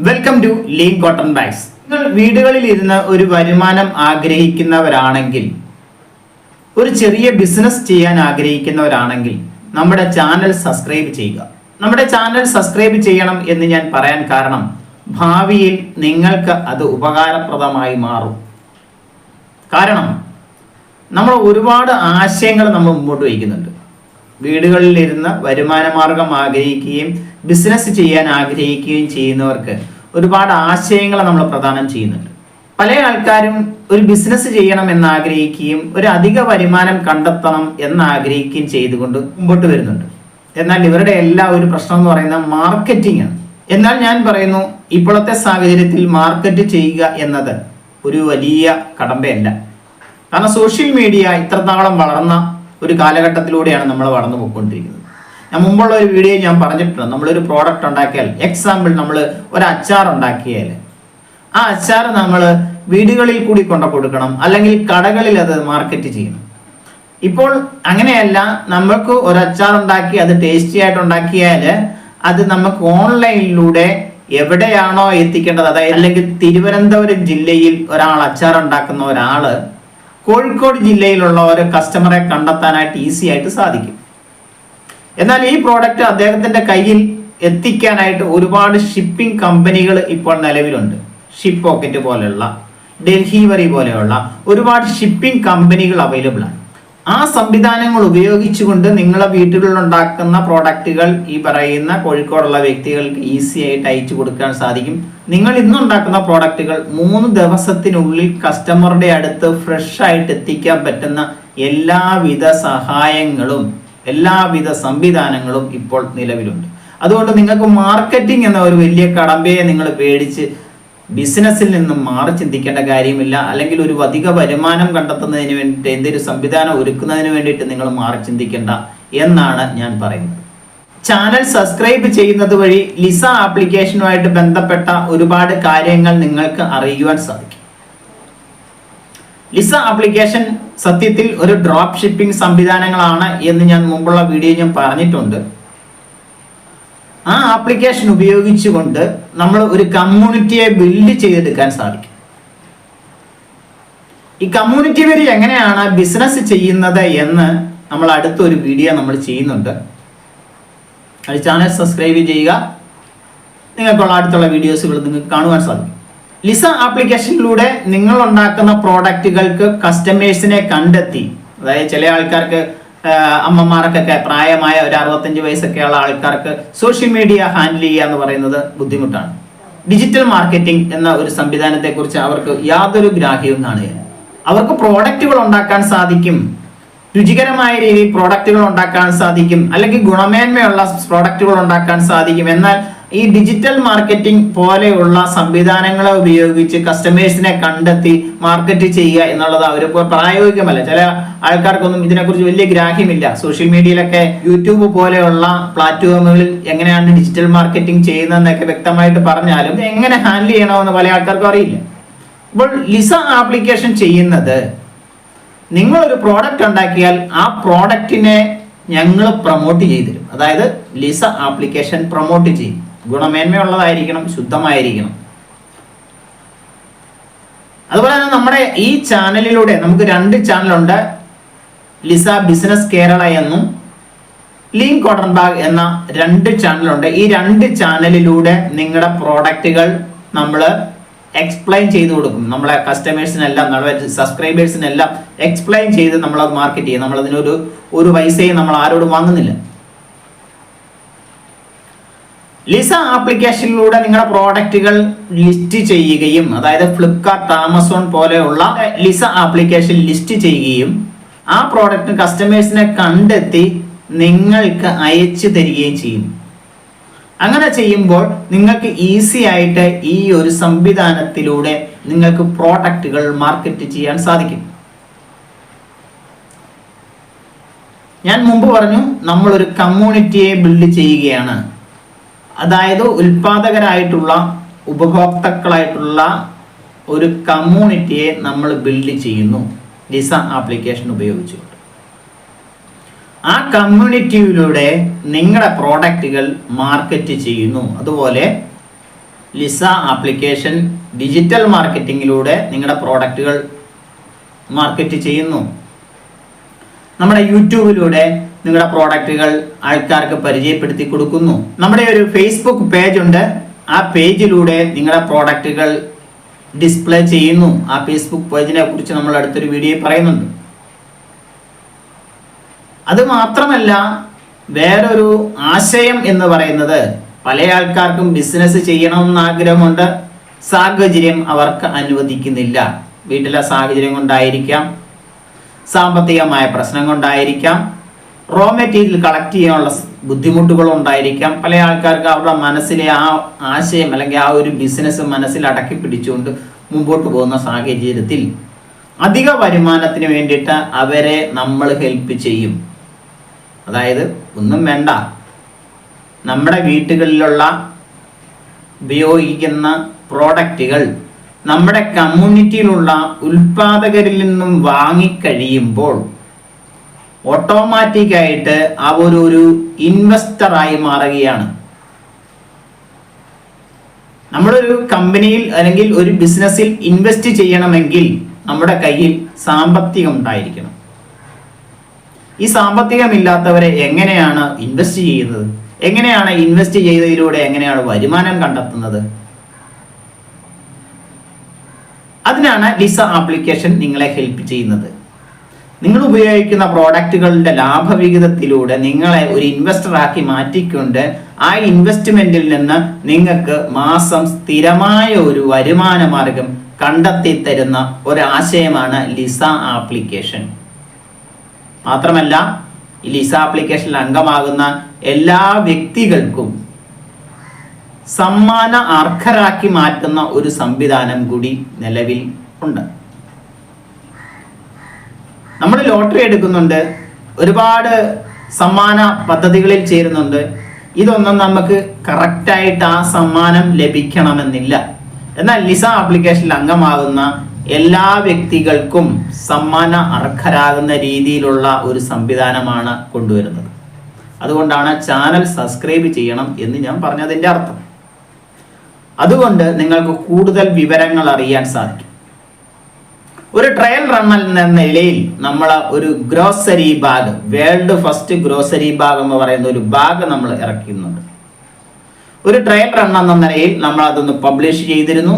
Welcome to lean cotton bags. നിങ്ങൾ വീടുകളിൽ ഇരുന്ന് ഒരു വരുമാനം ആഗ്രഹിക്കുന്നവരാണെങ്കിൽ, ഒരു ചെറിയ ബിസിനസ് ചെയ്യാൻ ആഗ്രഹിക്കുന്നവരാണെങ്കിൽ നമ്മുടെ ചാനൽ സബ്സ്ക്രൈബ് ചെയ്യുക. നമ്മുടെ ചാനൽ സബ്സ്ക്രൈബ് ചെയ്യണം എന്ന് ഞാൻ പറയാൻ കാരണം, ഭാവിയിൽ നിങ്ങൾക്ക് അത് ഉപകാരപ്രദമായി മാറും. കാരണം നമ്മൾ ഒരുപാട് ആശയങ്ങൾ നമ്മൾ മുമ്പോട്ട് വയ്ക്കുന്നുണ്ട്. വീടുകളിലിരുന്ന് വരുമാന മാർഗം ആഗ്രഹിക്കുകയും ബിസിനസ് ചെയ്യാൻ ആഗ്രഹിക്കുകയും ചെയ്യുന്നവർക്ക് ഒരുപാട് ആശയങ്ങൾ നമ്മൾ പ്രദാനം ചെയ്യുന്നുണ്ട്. പല ആൾക്കാരും ഒരു ബിസിനസ് ചെയ്യണം എന്ന് ആഗ്രഹിക്കുകയും ഒരു അധിക വരുമാനം കണ്ടെത്തണം എന്ന് ആഗ്രഹിക്കുകയും ചെയ്തുകൊണ്ട് മുമ്പോട്ട് വരുന്നുണ്ട്. എന്നാൽ ഇവരുടെ എല്ലാ ഒരു പ്രശ്നം എന്ന് പറയുന്നത് മാർക്കറ്റിംഗ് ആണ്. എന്നാൽ ഞാൻ പറയുന്നു, ഇപ്പോഴത്തെ സാഹചര്യത്തിൽ മാർക്കറ്റ് ചെയ്യുക എന്നത് ഒരു വലിയ കടമ്പയല്ല. കാരണം സോഷ്യൽ മീഡിയ ഇത്രത്തോളം വളർന്ന ഒരു കാലഘട്ടത്തിലൂടെയാണ് നമ്മൾ വളർന്നു പോയിക്കൊണ്ടിരിക്കുന്നത്. ഞാൻ മുമ്പുള്ള ഒരു വീഡിയോ ഞാൻ പറഞ്ഞിട്ടുണ്ട്, നമ്മളൊരു പ്രോഡക്റ്റ് ഉണ്ടാക്കിയാൽ, എക്സാമ്പിൾ നമ്മൾ ഒരു അച്ചാർ ഉണ്ടാക്കിയാൽ ആ അച്ചാർ നമ്മൾ വീടുകളിൽ കൂടി കൊണ്ടു കൊടുക്കണം, അല്ലെങ്കിൽ കടകളിൽ അത് മാർക്കറ്റ് ചെയ്യണം. ഇപ്പോൾ അങ്ങനെയല്ല, നമുക്ക് ഒരു അച്ചാർ ഉണ്ടാക്കി അത് ടേസ്റ്റി ആയിട്ട് ഉണ്ടാക്കിയാൽ അത് നമുക്ക് ഓൺലൈനിലൂടെ എവിടെയാണോ എത്തിക്കേണ്ടത്, അതായത് അല്ലെങ്കിൽ തിരുവനന്തപുരം ജില്ലയിൽ ഒരാൾ അച്ചാർ ഉണ്ടാക്കുന്ന ഒരാള് കോഴിക്കോട് ജില്ലയിലുള്ള ഒരു കസ്റ്റമറെ കണ്ടെത്താനായിട്ട് ഈസി ആയിട്ട് സാധിക്കും. എന്നാൽ ഈ പ്രോഡക്റ്റ് അദ്ദേഹത്തിന്റെ കയ്യിൽ എത്തിക്കാനായിട്ട് ഒരുപാട് ഷിപ്പിംഗ് കമ്പനികൾ ഇപ്പോൾ നിലവിലുണ്ട്. ഷിപ്പ് പോക്കറ്റ് പോലെയുള്ള, ഡെലിവറി പോലെയുള്ള ഒരുപാട് ഷിപ്പിംഗ് കമ്പനികൾ അവൈലബിൾ ആണ്. ആ സംവിധാനങ്ങൾ ഉപയോഗിച്ചുകൊണ്ട് നിങ്ങളെ വീടുകളിൽ ഉണ്ടാക്കുന്ന പ്രോഡക്റ്റുകൾ ഈ പറയുന്ന കോഴിക്കോടുള്ള വ്യക്തികൾക്ക് ഈസി ആയിട്ട് അയച്ചു കൊടുക്കാൻ സാധിക്കും. നിങ്ങൾ ഇന്നുണ്ടാക്കുന്ന പ്രോഡക്റ്റുകൾ 3 ദിവസത്തിനുള്ളിൽ കസ്റ്റമറുടെ അടുത്ത് ഫ്രഷ് ആയിട്ട് എത്തിക്കാൻ പറ്റുന്ന എല്ലാവിധ സഹായങ്ങളും എല്ലാവിധ സംവിധാനങ്ങളും ഇപ്പോൾ നിലവിലുണ്ട്. അതുകൊണ്ട് നിങ്ങൾക്ക് മാർക്കറ്റിംഗ് എന്ന ഒരു വലിയ കടമ്പയെ നിങ്ങൾ പേടിച്ച് ബിസിനസ്സിൽ നിന്നും മാറി ചിന്തിക്കേണ്ട കാര്യമില്ല. അല്ലെങ്കിൽ ഒരു അധിക വരുമാനം കണ്ടെത്തുന്നതിന് വേണ്ടിയിട്ട് എന്തൊരു സംവിധാനം ഒരുക്കുന്നതിന് വേണ്ടിയിട്ട് നിങ്ങൾ മാറി ചിന്തിക്കേണ്ട എന്നാണ് ഞാൻ പറയുന്നത്. ചാനൽ സബ്സ്ക്രൈബ് ചെയ്യുന്നത് വഴി ലിസ ആപ്ലിക്കേഷനുമായിട്ട് ബന്ധപ്പെട്ട ഒരുപാട് കാര്യങ്ങൾ നിങ്ങൾക്ക് അറിയുവാൻ സാധിക്കും. ലിസ ആപ്ലിക്കേഷൻ സത്യത്തിൽ ഒരു ഡ്രോപ്പ് ഷിപ്പിംഗ് സംവിധാനങ്ങളാണ് എന്ന് ഞാൻ മുമ്പുള്ള വീഡിയോ ഞാൻ പറഞ്ഞിട്ടുണ്ട്. ആ ആപ്ലിക്കേഷൻ ഉപയോഗിച്ചുകൊണ്ട് നമ്മൾ ഒരു കമ്മ്യൂണിറ്റിയെ ബിൽഡ് ചെയ്തെടുക്കാൻ സാധിക്കും. ഈ കമ്മ്യൂണിറ്റി വഴി എങ്ങനെയാണ് ബിസിനസ് ചെയ്യുന്നത് എന്ന് നമ്മൾ അടുത്തൊരു വീഡിയോ നമ്മൾ ചെയ്യുന്നുണ്ട്. അത് ചാനൽ സബ്സ്ക്രൈബ് ചെയ്യുക. നിങ്ങൾക്കുള്ള അടുത്തുള്ള വീഡിയോസുകൾ നിങ്ങൾക്ക് കാണുവാൻ സാധിക്കും. ലിസ ആപ്ലിക്കേഷനിലൂടെ നിങ്ങൾ ഉണ്ടാക്കുന്ന പ്രോഡക്റ്റുകൾക്ക് കസ്റ്റമേഴ്സിനെ കണ്ടെത്തി, അതായത് ചില ആൾക്കാർക്ക് അമ്മമാർക്കൊക്കെ പ്രായമായ ഒരു 65 വയസ്സൊക്കെയുള്ള ആൾക്കാർക്ക് സോഷ്യൽ മീഡിയ ഹാൻഡിൽ ചെയ്യുക എന്ന് പറയുന്നത് ബുദ്ധിമുട്ടാണ്. ഡിജിറ്റൽ മാർക്കറ്റിംഗ് എന്ന ഒരു സംവിധാനത്തെക്കുറിച്ച് അവർക്ക് യാതൊരു ഗ്രാഹ്യവും കാണുകയില്ല. അവർക്ക് പ്രോഡക്റ്റുകൾ ഉണ്ടാക്കാൻ സാധിക്കും, രുചികരമായ രീതിയിൽ പ്രോഡക്റ്റുകൾ ഉണ്ടാക്കാൻ സാധിക്കും, അല്ലെങ്കിൽ ഗുണമേന്മയുള്ള പ്രോഡക്റ്റുകൾ ഉണ്ടാക്കാൻ സാധിക്കും. എന്നാൽ ഈ ഡിജിറ്റൽ മാർക്കറ്റിംഗ് പോലെയുള്ള സംവിധാനങ്ങളെ ഉപയോഗിച്ച് കസ്റ്റമേഴ്സിനെ കണ്ടെത്തി മാർക്കറ്റ് ചെയ്യുക എന്നുള്ളത് അവരിപ്പോൾ പ്രായോഗികമല്ല. ചില ആൾക്കാർക്കൊന്നും ഇതിനെക്കുറിച്ച് വലിയ ഗ്രാഹ്യമില്ല. സോഷ്യൽ മീഡിയയിലൊക്കെ യൂട്യൂബ് പോലെയുള്ള പ്ലാറ്റ്ഫോമുകളിൽ എങ്ങനെയാണ് ഡിജിറ്റൽ മാർക്കറ്റിംഗ് ചെയ്യുന്നതെന്നൊക്കെ വ്യക്തമായിട്ട് പറഞ്ഞാലും എങ്ങനെ ഹാൻഡിൽ ചെയ്യണമെന്ന് പല ആൾക്കാർക്കും അറിയില്ല. ഇപ്പോൾ ലിസ ആപ്ലിക്കേഷൻ ചെയ്യുന്നത്, നിങ്ങളൊരു പ്രോഡക്റ്റ് ഉണ്ടാക്കിയാൽ ആ പ്രോഡക്റ്റിനെ ഞങ്ങൾ പ്രൊമോട്ട് ചെയ്തു തരും. അതായത് ലിസ ആപ്ലിക്കേഷൻ പ്രൊമോട്ട് ചെയ്യും. ഗുണമേന്മയുള്ളതായിരിക്കണം, ശുദ്ധമായിരിക്കണം. അതുപോലെ തന്നെ നമ്മുടെ ഈ ചാനലിലൂടെ നമുക്ക് 2 ചാനലുണ്ട്. ലിസ ബിസിനസ് കേരള എന്നും ലീൻ കോട്ടൺ ബാഗ് എന്ന 2 ചാനലുണ്ട്. ഈ 2 ചാനലിലൂടെ നിങ്ങളുടെ പ്രോഡക്റ്റുകൾ നമ്മൾ എക്സ്പ്ലെയിൻ ചെയ്ത് കൊടുക്കും. നമ്മളെ കസ്റ്റമേഴ്സിനെല്ലാം, നമ്മുടെ സബ്സ്ക്രൈബേഴ്സിനെല്ലാം എക്സ്പ്ലെയിൻ ചെയ്ത് നമ്മളത് മാർക്കറ്റ് ചെയ്യും. നമ്മളതിനൊരു പൈസയും നമ്മൾ ആരോടും വാങ്ങുന്നില്ല. ലിസ ആപ്ലിക്കേഷനിലൂടെ നിങ്ങളുടെ പ്രോഡക്റ്റുകൾ ലിസ്റ്റ് ചെയ്യുകയും, അതായത് ഫ്ലിപ്കാർട്ട്, ആമസോൺ പോലെയുള്ള ലിസ ആപ്ലിക്കേഷൻ ലിസ്റ്റ് ചെയ്യുകയും ആ പ്രോഡക്റ്റ് കസ്റ്റമേഴ്സിനെ കണ്ടെത്തി നിങ്ങൾക്ക് അയച്ചു തരികയും ചെയ്യും. അങ്ങനെ ചെയ്യുമ്പോൾ നിങ്ങൾക്ക് ഈസി ആയിട്ട് ഈ ഒരു സംവിധാനത്തിലൂടെ നിങ്ങൾക്ക് പ്രോഡക്റ്റുകൾ മാർക്കറ്റ് ചെയ്യാൻ സാധിക്കും. ഞാൻ മുമ്പ് പറഞ്ഞു, നമ്മളൊരു കമ്മ്യൂണിറ്റിയെ ബിൽഡ് ചെയ്യുകയാണ്. അതായത് ഉൽപാദകരായിട്ടുള്ള, ഉപഭോക്താക്കളായിട്ടുള്ള ഒരു കമ്മ്യൂണിറ്റിയെ നമ്മൾ ബിൽഡ് ചെയ്യുന്നു ലിസ ആപ്ലിക്കേഷൻ ഉപയോഗിച്ചുകൊണ്ട്. ആ കമ്മ്യൂണിറ്റിയിലൂടെ നിങ്ങളുടെ പ്രോഡക്റ്റുകൾ മാർക്കറ്റ് ചെയ്യുന്നു. അതുപോലെ ലിസ ആപ്ലിക്കേഷൻ ഡിജിറ്റൽ മാർക്കറ്റിങ്ങിലൂടെ നിങ്ങളുടെ പ്രോഡക്റ്റുകൾ മാർക്കറ്റ് ചെയ്യുന്നു. നമ്മുടെ യൂട്യൂബിലൂടെ നിങ്ങളുടെ പ്രോഡക്റ്റുകൾ ആൾക്കാർക്ക് പരിചയപ്പെടുത്തി കൊടുക്കുന്നു. നമ്മുടെ ഒരു ഫേസ്ബുക്ക് പേജ് ഉണ്ട്. ആ പേജിലൂടെ നിങ്ങളുടെ പ്രോഡക്റ്റുകൾ ഡിസ്പ്ലേ ചെയ്യുന്നു. ആ ഫേസ്ബുക്ക് പേജിനെ കുറിച്ച് നമ്മൾ അടുത്തൊരു വീഡിയോയിൽ പറയുന്നുണ്ട്. അത് മാത്രമല്ല, വേറൊരു ആശയം എന്ന് പറയുന്നത്, പല ആൾക്കാർക്കും ബിസിനസ് ചെയ്യണമെന്ന് ആഗ്രഹമുണ്ട്. സാഹചര്യം അവർക്ക് അനുവദിക്കുന്നില്ല. വീട്ടിലെ സാഹചര്യം കൊണ്ടായിരിക്കാം, സാമ്പത്തികമായ പ്രശ്നം കൊണ്ടായിരിക്കാം, റോ മെറ്റീരിയൽ കളക്ട് ചെയ്യാനുള്ള ബുദ്ധിമുട്ടുകൾ ഉണ്ടായിരിക്കാം. പല ആൾക്കാർക്ക് അവരുടെ മനസ്സിലെ ആ ആശയം അല്ലെങ്കിൽ ആ ഒരു ബിസിനസ് മനസ്സിൽ അടക്കി പിടിച്ചുകൊണ്ട് മുമ്പോട്ട് പോകുന്ന സാഹചര്യത്തിൽ അധിക വരുമാനത്തിന് വേണ്ടിയിട്ട് അവരെ നമ്മൾ ഹെൽപ്പ് ചെയ്യും. അതായത് ഒന്നും വേണ്ട, നമ്മുടെ വീട്ടുകളിലുള്ള ഉപയോഗിക്കുന്ന പ്രോഡക്റ്റുകൾ നമ്മുടെ കമ്മ്യൂണിറ്റിയിലുള്ള ഉൽപാദകരിൽ നിന്നും വാങ്ങിക്കഴിയുമ്പോൾ ഓട്ടോമാറ്റിക്കായിട്ട് അവരൊരു ഇൻവെസ്റ്ററായി മാറുകയാണ്. നമ്മളൊരു കമ്പനിയിൽ അല്ലെങ്കിൽ ഒരു ബിസിനസ്സിൽ ഇൻവെസ്റ്റ് ചെയ്യണമെങ്കിൽ നമ്മുടെ കയ്യിൽ സാമ്പത്തികം ഉണ്ടായിരിക്കണം. ഈ സാമ്പത്തികമില്ലാത്തവരെ എങ്ങനെയാണ് ഇൻവെസ്റ്റ് ചെയ്യുന്നത്? എങ്ങനെയാണ് ഇൻവെസ്റ്റ് ചെയ്തതിലൂടെ എങ്ങനെയാണ് വരുമാനം കണ്ടെത്തുന്നത്? അതിനാണ് ലിസ ആപ്ലിക്കേഷൻ നിങ്ങളെ ഹെൽപ്പ് ചെയ്യുന്നത്. നിങ്ങൾ ഉപയോഗിക്കുന്ന പ്രോഡക്റ്റുകളുടെ ലാഭവിഹിതത്തിലൂടെ നിങ്ങളെ ഒരു ഇൻവെസ്റ്ററാക്കി മാറ്റിക്കൊണ്ട് ആ ഇൻവെസ്റ്റ്മെന്റിൽ നിന്ന് നിങ്ങൾക്ക് മാസം സ്ഥിരമായ ഒരു വരുമാന മാർഗം കണ്ടെത്തി തരുന്ന ഒരാശയമാണ് ലിസ ആപ്ലിക്കേഷൻ. മാത്രമല്ല, ഈ ലിസ ആപ്ലിക്കേഷനിൽ അംഗമാകുന്ന എല്ലാ വ്യക്തികൾക്കും സമ്മാന അർഹരാക്കി മാറ്റുന്ന ഒരു സംവിധാനം കൂടി നിലവിൽ ഉണ്ട്. നമ്മൾ ലോട്ടറി എടുക്കുന്നുണ്ട്, ഒരുപാട് സമ്മാന പദ്ധതികളിൽ ചേരുന്നുണ്ട്. ഇതൊന്നും നമുക്ക് കറക്റ്റായിട്ട് ആ സമ്മാനം ലഭിക്കണമെന്നില്ല. എന്നാൽ ലിസ ആപ്ലിക്കേഷനിൽ അംഗമാകുന്ന എല്ലാ വ്യക്തികൾക്കും സമ്മാന അർഹരാകുന്ന രീതിയിലുള്ള ഒരു സംവിധാനമാണ് കൊണ്ടുവരുന്നത്. അതുകൊണ്ടാണ് ചാനൽ സബ്സ്ക്രൈബ് ചെയ്യണം എന്ന് ഞാൻ പറഞ്ഞതിൻ്റെ അർത്ഥം. അതുകൊണ്ട് നിങ്ങൾക്ക് കൂടുതൽ വിവരങ്ങൾ അറിയാൻ സാധിക്കും. ഒരു ട്രയൽ റണ്ണർ എന്ന നിലയിൽ നമ്മൾ ഒരു grocery bag, world first grocery bag എന്ന് പറയുന്ന ഒരു ബാഗ് നമ്മൾ ഇറക്കുന്നുണ്ട്. ഒരു ട്രയൽ റണ്ണർ എന്ന നിലയിൽ നമ്മൾ അതൊന്ന് പബ്ലിഷ് ചെയ്തിരുന്നു.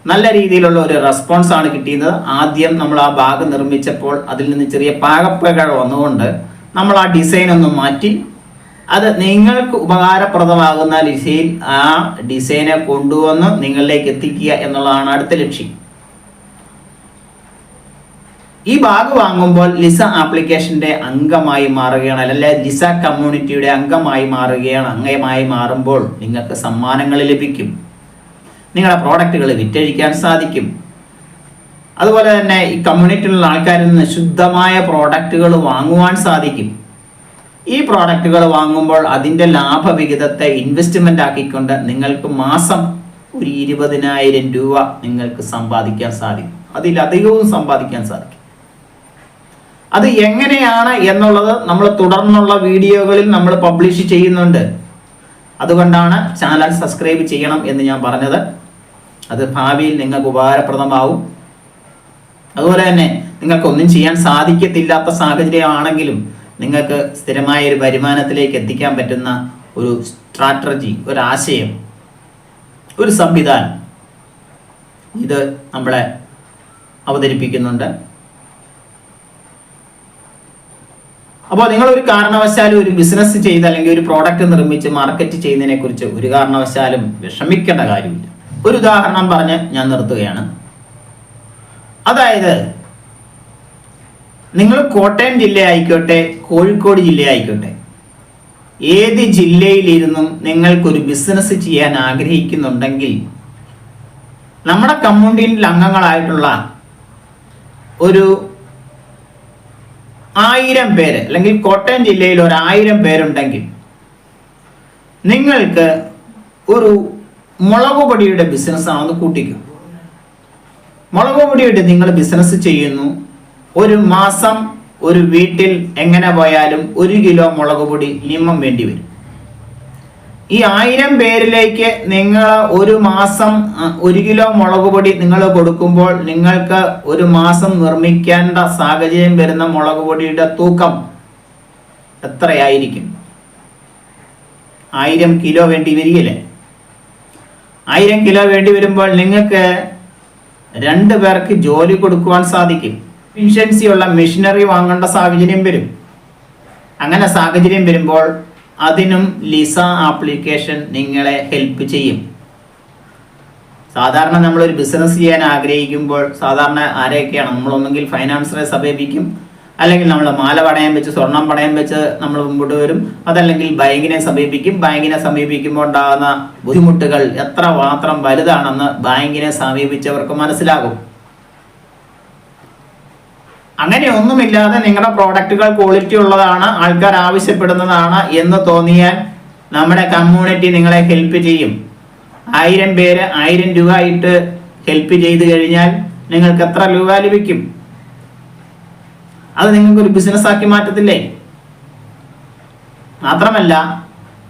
നല്ല രീതിയിലുള്ള ഒരു റെസ്പോൺസ് ആണ് കിട്ടിയത്. ആദ്യം നമ്മൾ ആ ബാഗ് നിർമ്മിച്ചപ്പോൾ അതിൽ നിന്ന് ചെറിയ പാകപ്പിഴകൾ വന്നുകൊണ്ട് നമ്മൾ ആ ഡിസൈൻ ഒന്ന് മാറ്റി അത് നിങ്ങൾക്ക് ഉപകാരപ്രദമാകുന്ന ലിസയിൽ ആ ഡിസൈനെ കൊണ്ടുവന്ന് നിങ്ങളിലേക്ക് എത്തിക്കുക എന്നുള്ളതാണ് അടുത്ത ലക്ഷ്യം. ഈ ബാഗ് വാങ്ങുമ്പോൾ ലിസ ആപ്ലിക്കേഷന്റെ അംഗമായി മാറുകയാണ്, അല്ലെങ്കിൽ ലിസ കമ്മ്യൂണിറ്റിയുടെ അംഗമായി മാറുകയാണ്. അംഗമായി മാറുമ്പോൾ നിങ്ങൾക്ക് സമ്മാനങ്ങൾ ലഭിക്കും, നിങ്ങളുടെ പ്രോഡക്റ്റുകൾ വിറ്റഴിക്കാൻ സാധിക്കും. അതുപോലെ തന്നെ ഈ കമ്മ്യൂണിറ്റിയിലുള്ള ആൾക്കാരിൽ നിന്ന് ശുദ്ധമായ പ്രോഡക്റ്റുകൾ വാങ്ങുവാൻ സാധിക്കും. ഈ പ്രോഡക്റ്റുകൾ വാങ്ങുമ്പോൾ അതിൻ്റെ ലാഭവിഹിതത്തെ ഇൻവെസ്റ്റ്മെന്റ് ആക്കിക്കൊണ്ട് നിങ്ങൾക്ക് മാസം ഒരു 20,000 രൂപ നിങ്ങൾക്ക് സമ്പാദിക്കാൻ സാധിക്കും. അതിലധികവും സമ്പാദിക്കാൻ സാധിക്കും. അത് എങ്ങനെയാണ് എന്നുള്ളത് നമ്മൾ തുടർന്നുള്ള വീഡിയോകളിൽ നമ്മൾ പബ്ലിഷ് ചെയ്യുന്നുണ്ട്. അതുകൊണ്ടാണ് ചാനൽ സബ്സ്ക്രൈബ് ചെയ്യണം എന്ന് ഞാൻ പറഞ്ഞത്. അത് ഭാവിയിൽ നിങ്ങൾക്ക് ഉപകാരപ്രദമാവും. അതുപോലെ തന്നെ നിങ്ങൾക്കൊന്നും ചെയ്യാൻ സാധിക്കത്തില്ലാത്ത സാഹചര്യമാണെങ്കിലും നിങ്ങൾക്ക് സ്ഥിരമായ ഒരു വരുമാനത്തിലേക്ക് എത്തിക്കാൻ പറ്റുന്ന ഒരു സ്ട്രാറ്റജി, ഒരു ആശയം, ഒരു സംവിധാനം ഇത് നമ്മളെ അവതരിപ്പിക്കുന്നുണ്ട്. അപ്പോൾ നിങ്ങൾ ഒരു കാരണവശാലും ഒരു ബിസിനസ് ചെയ്ത് അല്ലെങ്കിൽ ഒരു പ്രോഡക്റ്റ് നിർമ്മിച്ച് മാർക്കറ്റ് ചെയ്യുന്നതിനെ കുറിച്ച് ഒരു കാരണവശാലും വിഷമിക്കേണ്ട കാര്യമില്ല. ഒരു ഉദാഹരണം പറഞ്ഞ് ഞാൻ നിർത്തുകയാണ്. അതായത് നിങ്ങൾ കോട്ടയം ജില്ല ആയിക്കോട്ടെ, കോഴിക്കോട് ജില്ല ആയിക്കോട്ടെ, ഏത് ജില്ലയിലിരുന്നും നിങ്ങൾക്കൊരു ബിസിനസ് ചെയ്യാൻ ആഗ്രഹിക്കുന്നുണ്ടെങ്കിൽ നമ്മുടെ കമ്മ്യൂണിറ്റിയിൽ അംഗങ്ങളായിട്ടുള്ള ഒരു 1000 പേര് അല്ലെങ്കിൽ കോട്ടയം ജില്ലയിൽ 1000 പേരുണ്ടെങ്കിൽ നിങ്ങൾക്ക് ഒരു മുളക് പൊടിയുടെ ബിസിനസ് ആണെന്ന് കൂട്ടിക്കും. മുളക് പൊടിയുടെ നിങ്ങൾ ബിസിനസ് ചെയ്യുന്നു. ഒരു മാസം ഒരു വീട്ടിൽ എങ്ങനെ പോയാലും 1 കിലോ മുളക് പൊടി മിനിമം വേണ്ടി വരും. ഈ 1000 പേരിലേക്ക് നിങ്ങൾ ഒരു മാസം 1 കിലോ മുളക് പൊടി നിങ്ങൾ കൊടുക്കുമ്പോൾ നിങ്ങൾക്ക് ഒരു മാസം നിർമ്മിക്കേണ്ട സാഹചര്യം വരുന്ന മുളക് പൊടിയുടെ തൂക്കം എത്രയായിരിക്കും? 1000 കിലോ വേണ്ടി വരികയില്ലേ? 1000 കിലോ വേണ്ടി വരുമ്പോൾ നിങ്ങൾക്ക് 2 പേർക്ക് ജോലി കൊടുക്കുവാൻ സാധിക്കും. എഫിഷ്യൻസി ഉള്ള മെഷീനറി വാങ്ങേണ്ട സാഹചര്യം വരും. അങ്ങനെ സാഹചര്യം വരുമ്പോൾ അതിനും ലിസ ആപ്ലിക്കേഷൻ നിങ്ങളെ ഹെൽപ്പ് ചെയ്യും. സാധാരണ നമ്മളൊരു ബിസിനസ് ചെയ്യാൻ ആഗ്രഹിക്കുമ്പോൾ സാധാരണ ആരെയൊക്കെയാണ് നമ്മളൊന്നെങ്കിൽ ഫൈനാൻസറെ സമീപിക്കും, അല്ലെങ്കിൽ നമ്മൾ മാല പണയം വെച്ച് സ്വർണം പണയം വെച്ച് നമ്മൾ മുമ്പോട്ട് വരും, അതല്ലെങ്കിൽ ബാങ്കിനെ സമീപിക്കും. ബാങ്കിനെ സമീപിക്കുമ്പോൾ ഉണ്ടാകുന്ന ബുദ്ധിമുട്ടുകൾ എത്ര മാത്രം വലുതാണെന്ന് ബാങ്കിനെ സമീപിച്ചവർക്ക് മനസ്സിലാകും. അങ്ങനെ ഒന്നുമില്ലാതെ നിങ്ങളുടെ പ്രോഡക്റ്റുകൾ ക്വാളിറ്റി ഉള്ളതാണ്, ആൾക്കാർ ആവശ്യപ്പെടുന്നതാണ് എന്ന് തോന്നിയാൽ നമ്മുടെ കമ്മ്യൂണിറ്റി നിങ്ങളെ ഹെൽപ്പ് ചെയ്യും. 1000 പേര് 1000 രൂപ ആയിട്ട് ഹെൽപ്പ് ചെയ്ത് കഴിഞ്ഞാൽ നിങ്ങൾക്ക് എത്ര രൂപ ലഭിക്കും? അത് നിങ്ങൾക്കൊരു ബിസിനസ് ആക്കി മാറ്റത്തില്ലേ? മാത്രമല്ല,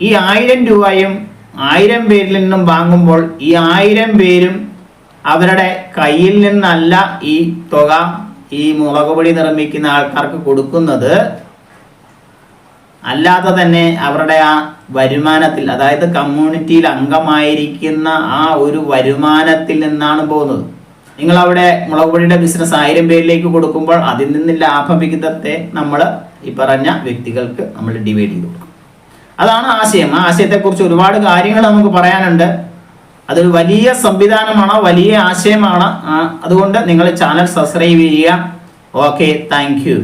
ഈ 1000 രൂപയും 1000 പേരിൽ നിന്നും വാങ്ങുമ്പോൾ ഈ 1000 പേരും അവരുടെ കയ്യിൽ നിന്നല്ല ഈ തുക ഈ മുളക് പൊടി നിർമ്മിക്കുന്ന ആൾക്കാർക്ക് കൊടുക്കുന്നത്, അല്ലാതെ തന്നെ അവരുടെ ആ വരുമാനത്തിൽ, അതായത് കമ്മ്യൂണിറ്റിയിൽ അംഗമായിരിക്കുന്ന ആ ഒരു വരുമാനത്തിൽ നിന്നാണ് പോകുന്നത്. നിങ്ങൾ അവിടെ മുളക് പൊടിയുടെ ബിസിനസ് 1000 പേരിലേക്ക് കൊടുക്കുമ്പോൾ അതിൽ നിന്ന് ലാഭവിഹിതത്തെ നമ്മൾ ഈ പറഞ്ഞ വ്യക്തികൾക്ക് നമ്മൾ ഡിവൈഡ് ചെയ്ത് കൊടുക്കും. അതാണ് ആശയം. ആ ആശയത്തെക്കുറിച്ച് ഒരുപാട് കാര്യങ്ങൾ നമുക്ക് പറയാനുണ്ട്. അതൊരു വലിയ സംവിധാനമാണ്, വലിയ ആശയമാണ്. അതുകൊണ്ട് നിങ്ങൾ ചാനൽ സബ്സ്ക്രൈബ് ചെയ്യുക. Okay, thank you.